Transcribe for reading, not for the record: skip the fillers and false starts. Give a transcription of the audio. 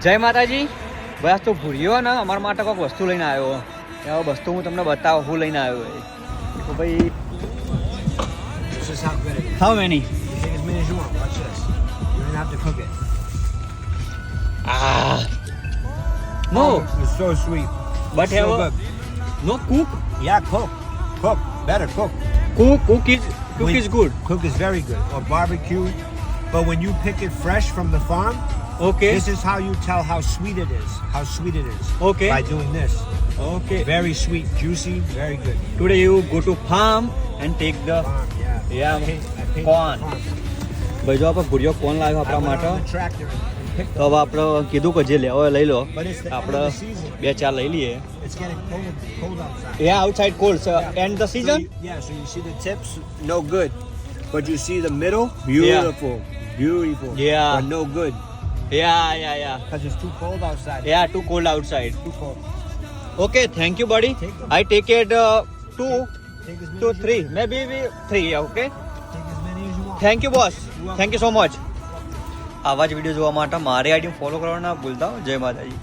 જય માતાજી. બસ તો ભૂર્યો ને અમારા માટે કોઈક વસ્તુ લઈને આવ્યો. એ વસ્તુ હું તમને બતાવું હું લઈને આવ્યો. તો ભાઈ how many? Take as many as you want. Watch this. You don't have to cook it. No, It's so sweet. but So have good. no cook. Yeah, cook. Cook. Better cook. Cook is good. Cook is very good. Or barbecue. But when you pick it fresh from the farm, Okay. this is how you tell how sweet it is. How sweet it is. Okay. By doing this. Okay. Very sweet, juicy, very good. Today you go to farm and take the Farm, yeah. Yeah, I painted corn. the farm. ભાઈ જો આપણે ભૂર્યો કોણ લાવ્યો I આપણા went માટે. on the tractor and picked તો હવે આપણે કીધું કે જે લેવો હોય લઈ લો. But it's the end આપણે of the season. 2-4 લઈ લઈએ. It's getting cold outside. Yeah, outside cold. So, and the season? So you see the tips, no good. But you see the middle, beautiful. Beautiful. Yeah. But no good. Yeah. Because it's too cold outside. Yeah, too cold outside. Too cold. Okay, thank you, buddy. Take them. I take it 2 Take as many to as 3, you want. maybe 3. Okay. Take as many as you want. Thank you, boss. welcome. Thank you so much. આવા જ video જોવા માટે મારી ID follow કરવાના ના ભૂલતા. જય માતાજી.